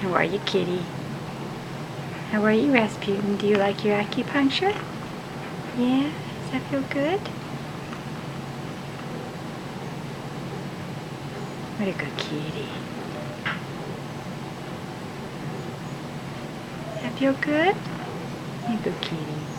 How are you, kitty? How are you, Rasputin? Do you like your acupuncture? Yeah? Does that feel good? What a good kitty. That feel good? You good kitty.